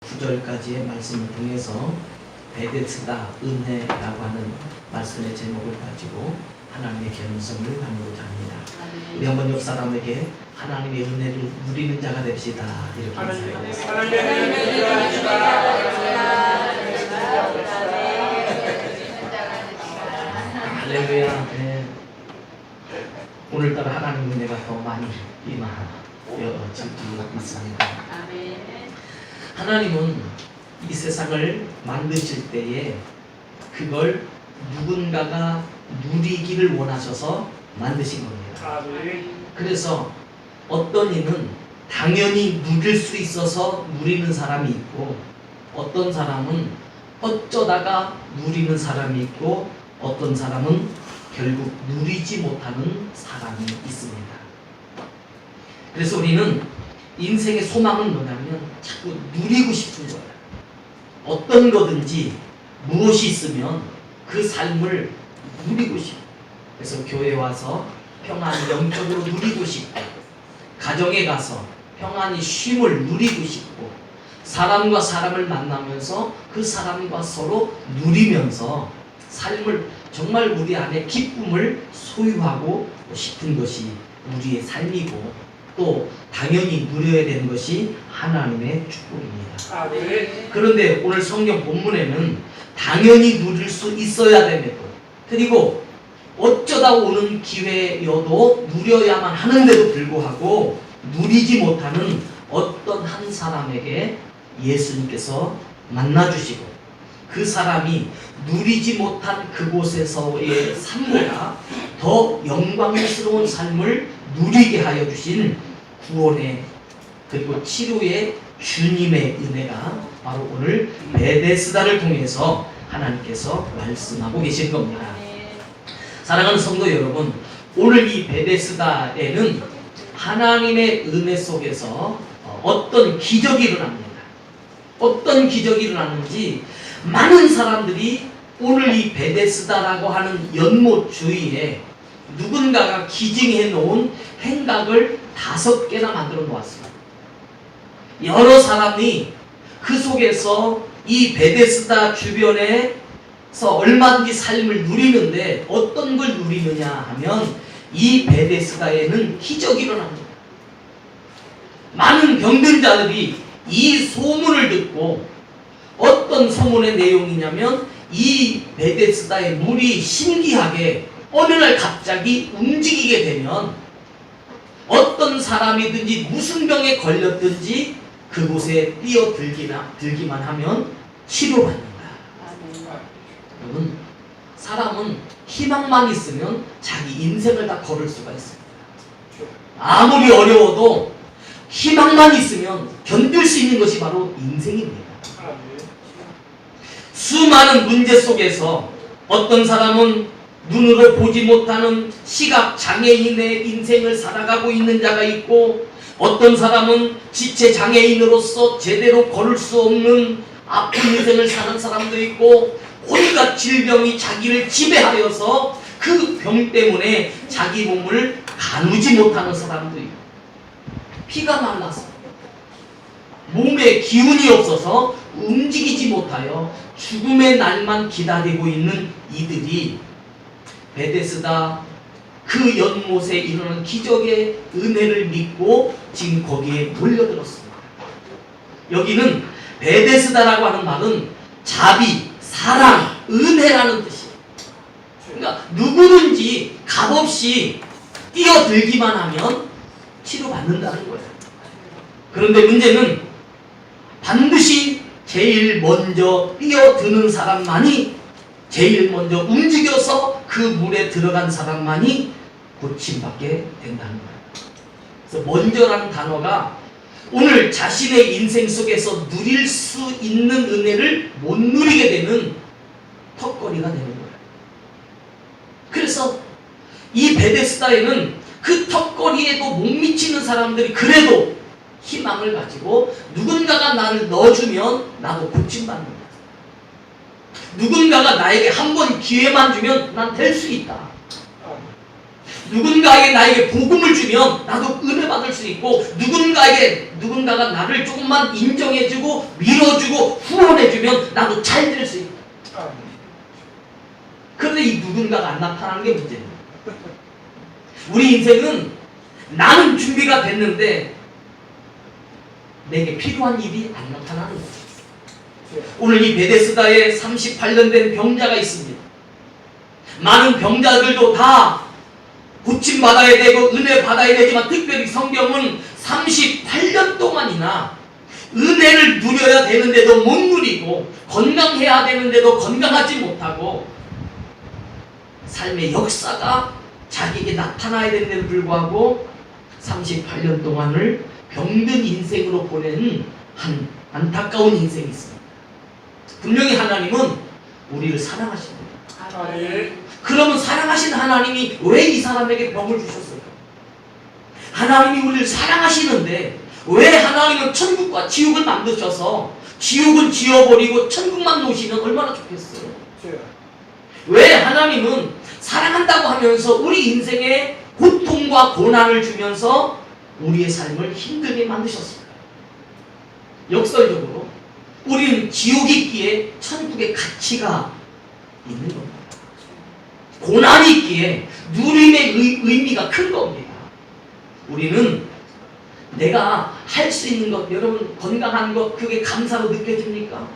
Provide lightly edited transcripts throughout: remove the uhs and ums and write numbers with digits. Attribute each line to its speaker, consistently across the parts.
Speaker 1: 9절까지의 말씀을 통해서 베데스다 은혜라고 하는 말씀의 제목을 가지고 하나님의 견성을 나누고자 합니다. 우리 한번 옆 사람에게 하나님의 은혜를 누리는 자가 됩시다 이렇게 인사하겠습니다. 할렐루야. 네. 오늘따라 하나님의 은혜가 더 많이 임하여지고 있습니다. 하나님은 이 세상을 만드실 때에 그걸 누군가가 누리기를 원하셔서 만드신 겁니다. 그래서 어떤 이는 당연히 누릴 수 있어서 누리는 사람이 있고, 어떤 사람은 어쩌다가 누리는 사람이 있고, 어떤 사람은 결국 누리지 못하는 사람이 있습니다. 그래서 우리는 인생의 소망은 뭐냐면 자꾸 누리고 싶은 거예요. 어떤 거든지 무엇이 있으면 그 삶을 누리고 싶고, 그래서 교회에 와서 평안히 영적으로 누리고 싶고, 가정에 가서 평안히 쉼을 누리고 싶고, 사람과 사람을 만나면서 그 사람과 서로 누리면서 삶을 정말 우리 안에 기쁨을 소유하고 싶은 것이 우리의 삶이고, 또 당연히 누려야 되는 것이 하나님의 축복입니다. 그런데 오늘 성경 본문에는 당연히 누릴 수 있어야 되는 것, 그리고 어쩌다 오는 기회여도 누려야만 하는데도 불구하고 누리지 못하는 어떤 한 사람에게 예수님께서 만나주시고, 그 사람이 누리지 못한 그곳에서의 삶보다 더 영광스러운 삶을 누리게 하여 주신 구원의 그리고 치료의 주님의 은혜가 바로 오늘 베데스다를 통해서 하나님께서 말씀하고 계신 겁니다. 사랑하는 성도 여러분, 오늘 이 베데스다에는 하나님의 은혜 속에서 어떤 기적이 일어납니다. 어떤 기적이 일어나는지 많은 사람들이 오늘 이 베데스다라고 하는 연못 주위에 누군가가 기증해 놓은 행각을 5개나 만들어 놓았습니다. 여러 사람이 그 속에서 이 베데스다 주변에서 얼마든지 삶을 누리는데, 어떤 걸 누리느냐 하면 이 베데스다에는 기적이 일어납니다. 많은 병든 자들이 이 소문을 듣고, 어떤 소문의 내용이냐면 이 베데스다의 물이 신기하게 어느 날 갑자기 움직이게 되면 어떤 사람이든지 무슨 병에 걸렸든지 그곳에 뛰어들기만 하면 치료받는 거야. 여러분, 사람은 희망만 있으면 자기 인생을 다 걸을 수가 있습니다. 아무리 어려워도 희망만 있으면 견딜 수 있는 것이 바로 인생입니다. 수많은 문제 속에서 어떤 사람은 눈으로 보지 못하는 시각 장애인의 인생을 살아가고 있는 자가 있고, 어떤 사람은 지체 장애인으로서 제대로 걸을 수 없는 아픈 인생을 사는 사람도 있고, 온갖 질병이 자기를 지배하여서 그 병 때문에 자기 몸을 가누지 못하는 사람도 있고, 피가 말라서 몸에 기운이 없어서 움직이지 못하여 죽음의 날만 기다리고 있는 이들이 베데스다 그 연못에 이르는 기적의 은혜를 믿고 지금 거기에 몰려들었습니다. 여기는 베데스다라고 하는 말은 자비, 사랑, 은혜라는 뜻이에요. 그러니까 누구든지 값없이 뛰어들기만 하면 치료받는다는 거예요. 그런데 문제는 반드시 제일 먼저 뛰어드는 사람만이, 제일 먼저 움직여서 그 물에 들어간 사람만이 고침받게 된다는 거예요. 그래서 먼저라는 단어가 오늘 자신의 인생 속에서 누릴 수 있는 은혜를 못 누리게 되는 턱걸이가 되는 거예요. 그래서 이 베데스다에는 그 턱걸이에도 못 미치는 사람들이 그래도 희망을 가지고 누군가가 나를 넣어주면 나도 고침받는 거야. 누군가가 나에게 한 번 기회만 주면 난 될 수 있다. 누군가에게 나에게 복음을 주면 나도 은혜 받을 수 있고, 누군가가 나를 조금만 인정해주고 밀어주고 후원해주면 나도 잘 될 수 있고. 그런데 이 누군가가 안 나타나는 게 문제입니다. 우리 인생은 나는 준비가 됐는데 내게 필요한 일이 안 나타나는 거죠. 오늘 이 베데스다에 38년 된 병자가 있습니다. 많은 병자들도 다 고침받아야 되고 은혜 받아야 되지만 특별히 성경은 38년 동안이나 은혜를 누려야 되는데도 못 누리고 건강해야 되는데도 건강하지 못하고 삶의 역사가 자기에게 나타나야 되는데도 불구하고 38년 동안을 병든 인생으로 보낸 한 안타까운 인생이 있습니다. 분명히 하나님은 우리를 사랑하십니다. 그러면 사랑하신 하나님이 왜 이 사람에게 병을 주셨을까? 하나님이 우리를 사랑하시는데 왜 하나님은 천국과 지옥을 만드셔서 지옥은 지워버리고 천국만 놓으시면 얼마나 좋겠어요? 왜 하나님은 사랑한다고 하면서 우리 인생에 고통과 고난을 주면서 우리의 삶을 힘들게 만드셨을까요? 역설적으로 우리는 지옥이 있기에 천국의 가치가 있는 겁니다. 고난이 있기에 누림의 의미가 큰 겁니다. 우리는 내가 할 수 있는 것, 여러분 건강한 것, 그게 감사로 느껴집니까?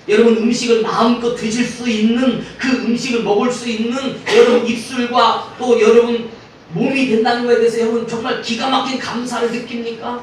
Speaker 1: 여러분 음식을 마음껏 드실 수 있는 그 음식을 먹을 수 있는 여러분 입술과 또 여러분 몸이 된다는 것에 대해서 여러분 정말 기가 막힌 감사를 느낍니까?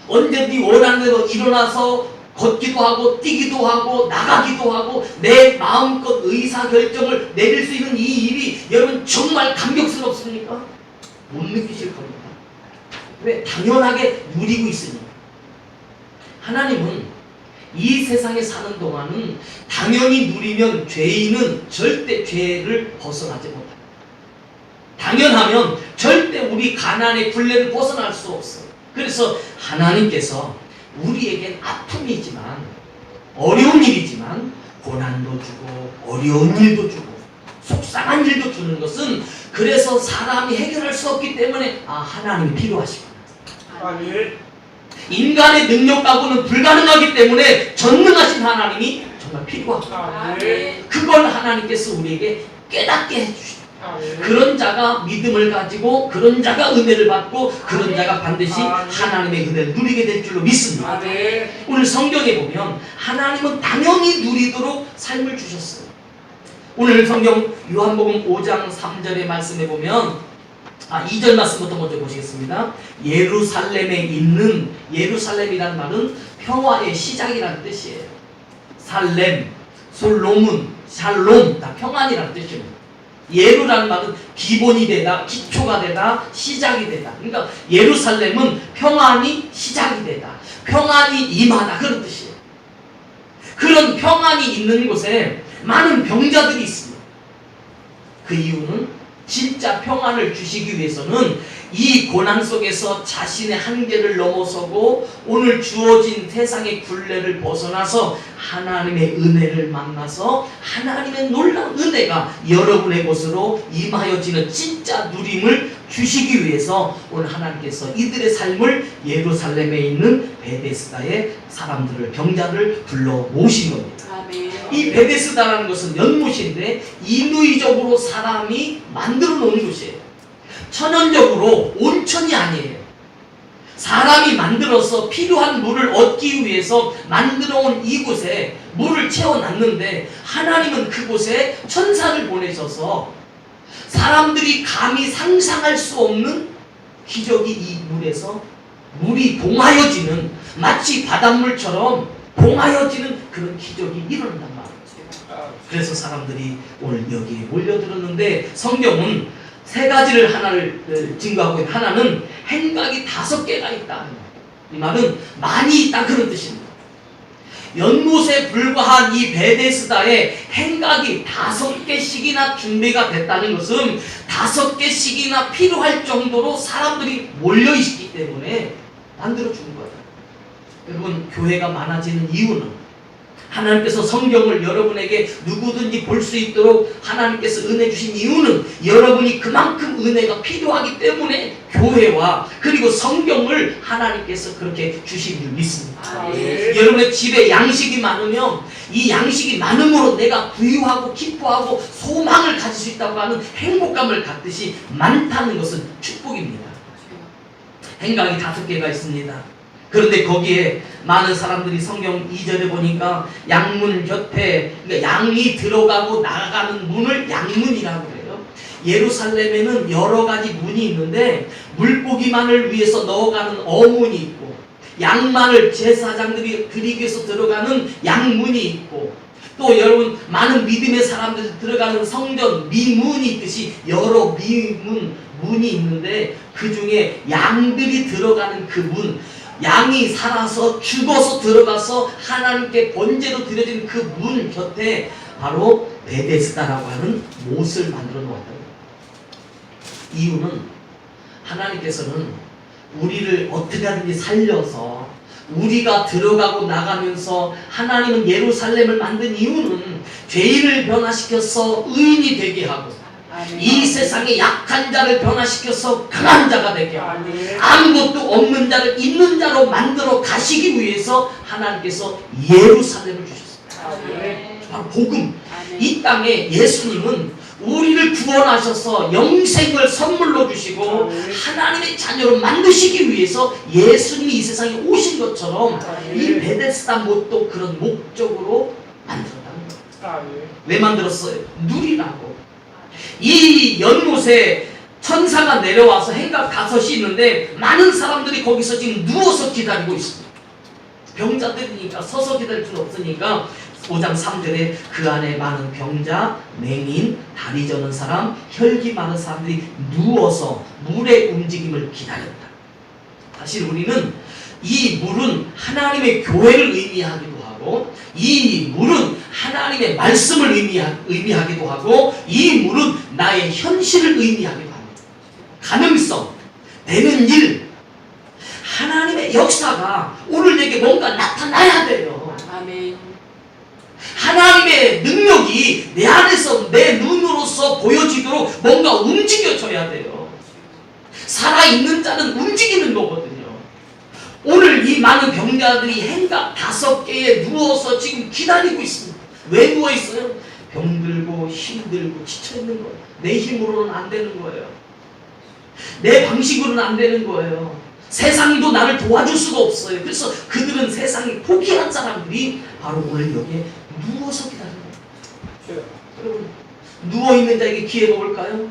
Speaker 1: 언제든지 원하는 대로 일어나서 걷기도 하고 뛰기도 하고 나가기도 하고 내 마음껏 의사결정을 내릴 수 있는 이 일이 여러분 정말 감격스럽습니까? 못 느끼실 겁니다. 왜? 당연하게 누리고 있으니까. 하나님은 이 세상에 사는 동안은 당연히 누리면 죄인은 절대 죄를 벗어나지 못합니다. 당연하면 절대 우리 가난의 굴레를 벗어날 수 없어요. 그래서 하나님께서 우리에겐 아픔이지만 어려운 일이지만 고난도 주고 어려운 일도 주고 속상한 일도 주는 것은 그래서 사람이 해결할 수 없기 때문에 하나님이 필요하시구나. 인간의 능력하고는 불가능하기 때문에 전능하신 하나님이 정말 필요하구나. 그걸 하나님께서 우리에게 깨닫게 해주시고 그런 자가 믿음을 가지고 그런 자가 은혜를 받고 그런 자가 반드시 하나님의 은혜를 누리게 될 줄로 믿습니다. 오늘 성경에 보면 하나님은 당연히 누리도록 삶을 주셨어요. 오늘 성경 요한복음 5장 3절의 말씀에 보면 2절 말씀부터 먼저 보시겠습니다. 예루살렘에 있는, 예루살렘이라는 말은 평화의 시작이라는 뜻이에요. 살렘, 솔로몬, 샬롬 다 평안이라는 뜻입니다. 예루라는 말은 기본이 되다, 기초가 되다, 시작이 되다. 그러니까 예루살렘은 평안이 시작이 되다, 평안이 임하다, 그런 뜻이에요. 그런 평안이 있는 곳에 많은 병자들이 있습니다. 그 이유는 진짜 평안을 주시기 위해서는 이 고난 속에서 자신의 한계를 넘어서고 오늘 주어진 세상의 굴레를 벗어나서 하나님의 은혜를 만나서 하나님의 놀라운 은혜가 여러분의 곳으로 임하여지는 진짜 누림을 주시기 위해서 오늘 하나님께서 이들의 삶을 예루살렘에 있는 베데스다의 사람들을, 병자를 불러 모신 겁니다. 이 베데스다라는 것은 연못인데 인위적으로 사람이 만들어 놓은 곳이에요. 천연적으로 온천이 아니에요. 사람이 만들어서 필요한 물을 얻기 위해서 만들어 온 이곳에 물을 채워놨는데 하나님은 그곳에 천사를 보내셔서 사람들이 감히 상상할 수 없는 기적이 이 물에서 물이 봉하여지는, 마치 바닷물처럼 봉하여지는 그런 기적이 일어난단 말이에요. 그래서 사람들이 오늘 여기에 몰려들었는데 성경은 세 가지를 하나를 증거하고 있는, 하나는 행각이 5개가 있다. 이 말은 많이 있다, 그런 뜻입니다. 연못에 불과한 이 베데스다에 행각이 5개씩이나 준비가 됐다는 것은 5개씩이나 필요할 정도로 사람들이 몰려있기 때문에 만들어준 거예요. 여러분, 교회가 많아지는 이유는 하나님께서 성경을 여러분에게 누구든지 볼 수 있도록 하나님께서 은혜 주신 이유는 여러분이 그만큼 은혜가 필요하기 때문에 교회와 그리고 성경을 하나님께서 그렇게 주신 줄 믿습니다. 여러분의 집에 양식이 많으면 이 양식이 많음으로 내가 부유하고 기뻐하고 소망을 가질 수 있다고 하는 행복감을 갖듯이 많다는 것은 축복입니다. 행각이 5개가 있습니다. 그런데 거기에 많은 사람들이 성경 2절에 보니까 양문 곁에, 그러니까 양이 들어가고 나가는 문을 양문이라고 해요. 예루살렘에는 여러 가지 문이 있는데 물고기만을 위해서 넣어가는 어문이 있고, 양만을 제사장들이 드리기 위해서 들어가는 양문이 있고, 또 여러분 많은 믿음의 사람들이 들어가는 성전 미문이 있듯이 여러 문이 있는데 그 중에 양들이 들어가는 그 문, 양이 살아서 죽어서 들어가서 하나님께 번제로 드려진 그 문 곁에 바로 베데스다라고 하는 못을 만들어 놓았다. 이유는 하나님께서는 우리를 어떻게 하든지 살려서 우리가 들어가고 나가면서 하나님은 예루살렘을 만든 이유는 죄인을 변화시켜서 의인이 되게 하고 이 세상에 약한 자를 변화시켜서 강한 자가 되게 하고 아무것도 없는 자를 있는 자로 만들어 가시기 위해서 하나님께서 예루살렘을 주셨습니다. 바로 복음. 이 땅에 예수님은 우리를 구원하셔서 영생을 선물로 주시고 하나님의 자녀로 만드시기 위해서 예수님이 이 세상에 오신 것처럼 이 베데스다 못도 그런 목적으로 만들었다는 거예요. 왜 만들었어요? 누리라고. 이 연못에 천사가 내려와서 행각 5이 있는데 많은 사람들이 거기서 지금 누워서 기다리고 있습니다. 병자들이니까 서서 기다릴 수는 없으니까 5장 3절에 그 안에 많은 병자, 맹인, 다리 저는 사람, 혈기 많은 사람들이 누워서 물의 움직임을 기다렸다. 사실 우리는 이 물은 하나님의 교회를 의미하기도 하고 이 물은 하나님의 말씀을 의미하기도 하고 이 물은 나의 현실을 의미하기도 합니다. 가능성, 되는 일, 하나님의 역사가 오늘 내게 뭔가 나타나야 돼요.
Speaker 2: 아멘.
Speaker 1: 하나님의 능력이 내 안에서 내 눈으로서 보여지도록 뭔가 움직여져야 돼요. 살아있는 자는 움직이는 거거든요. 오늘 이 많은 병자들이 행각 5개에 누워서 지금 기다리고 있습니다. 왜 누워있어요? 병들고 힘들고 지쳐있는 거예요. 내 힘으로는 안 되는 거예요. 내 방식으로는 안 되는 거예요. 세상도 나를 도와줄 수가 없어요. 그래서 그들은 세상이 포기한 사람들이 바로 오늘 여기에 누워서 기다리는 거예요. 여러분, 누워있는 자에게 기회가 올까요?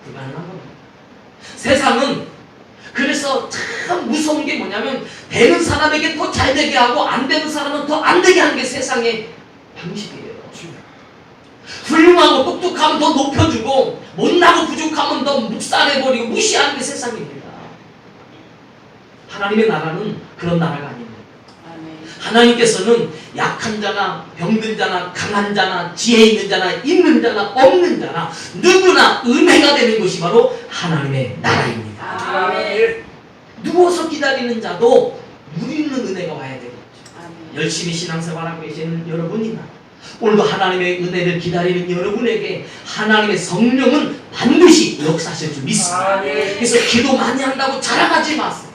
Speaker 1: 불가능한 겁니다. 세상은 그래서 참 무서운 게 뭐냐면 되는 사람에게 더 잘 되게 하고 안 되는 사람은 더 안 되게 하는 게 세상의 방식이에요. 훌륭하고 똑똑하면 더 높여주고 못나고 부족하면 더 묵살해버리고 무시하는 게 세상입니다. 하나님의 나라는 그런 나라가 아닙니다. 하나님께서는 약한 자나 병든 자나 강한 자나 지혜 있는 자나 있는 자나 없는 자나 누구나 은혜가 되는 것이 바로 하나님의 나라입니다.
Speaker 2: 아멘.
Speaker 1: 누워서 기다리는 자도 누리는 은혜가 와야 되겠죠. 열심히 신앙생활하고 계시는 여러분이나 오늘도 하나님의 은혜를 기다리는 여러분에게 하나님의 성령은 반드시 역사하실 줄 믿습니다. 그래서 기도 많이 한다고 자랑하지 마세요.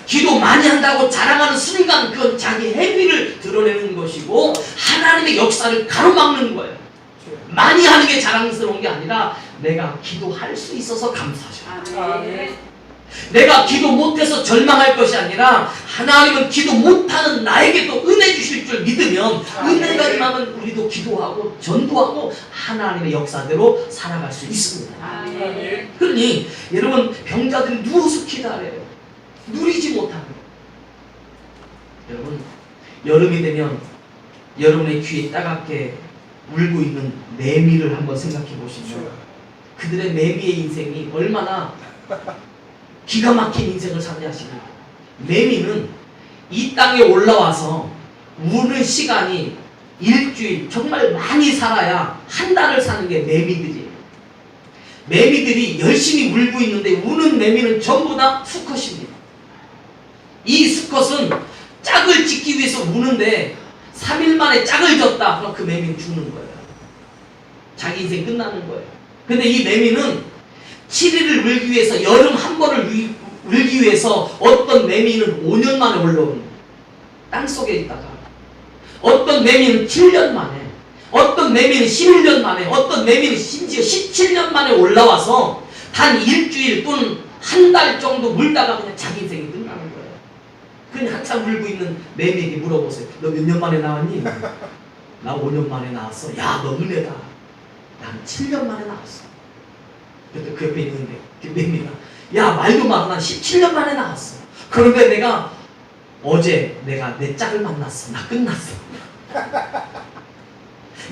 Speaker 1: 기도 많이 한다고 자랑하는 순간 그건 자기 행위를 드러내는 것이고 하나님의 역사를 가로막는 거예요. 많이 하는 게 자랑스러운 게 아니라 내가 기도할 수 있어서 감사하죠. 내가 기도 못해서 절망할 것이 아니라 하나님은 기도 못하는 나에게도 은혜 주실 줄 믿으면 은혜가 임하면 우리도 기도하고 전도하고 하나님의 역사대로 살아갈 수 있습니다. 그러니 여러분 병자들이 누워서 기다려요. 누리지 못하고. 여러분 여름이 되면 여러분의 귀에 따갑게 울고 있는 매미를 한번 생각해 보시죠. 그들의 매미의 인생이 얼마나 기가 막힌 인생을 사냐하십니까? 매미는 이 땅에 올라와서 우는 시간이 일주일, 정말 많이 살아야 한 달을 사는 게 매미들이에요. 매미들이 열심히 울고 있는데 우는 매미는 전부 다 수컷입니다. 이 수컷은 짝을 짓기 위해서 우는데 3일 만에 짝을 졌다. 그럼 그 매미는 죽는 거예요. 자기 인생 끝나는 거예요. 근데 이 매미는 7일을 울기 위해서, 여름 한 번을 울기 위해서 어떤 매미는 5년 만에 올라오는 거예요. 땅속에 있다가. 어떤 매미는 7년 만에, 어떤 매미는 11년 만에, 어떤 매미는 심지어 17년 만에 올라와서 단 일주일 또는 한 달 정도 물다가 그냥 자기 인생이 끝나는 거예요. 그냥 한참 울고 있는 매미에게 물어보세요. 너 몇 년 만에 나왔니? 나 5년 만에 나왔어. 야, 너 은혜다. 난 7년 만에 나왔어. 그때 그 옆에 있는데 그 매미가, 야, 말도 마라. 난 17년 만에 나왔어. 그런데 내가 어제 내가 내 짝을 만났어. 나 끝났어.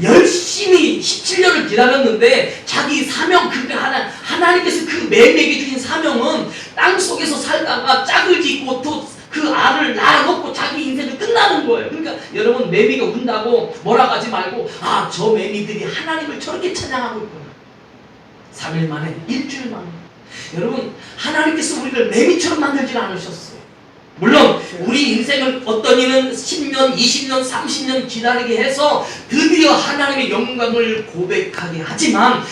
Speaker 1: 열심히 17년을 기다렸는데 자기 사명, 하나님께서 그 매미에게 주신 사명은 땅속에서 살다가 짝을 짓고 또 그 알을 낳아놓고 자기 인생을 끝나는 거예요. 그러니까 여러분, 매미가 운다고 뭐라 하지 말고, 아, 저 매미들이 하나님을 저렇게 찬양하고 있구나. 3일 만에, 일주일 만에. 여러분, 하나님께서 우리를 매미처럼 만들지 않으셨어요. 물론 우리 인생을 어떤 이는 10년, 20년, 30년 기다리게 해서 드디어 하나님의 영광을 고백하게 하지만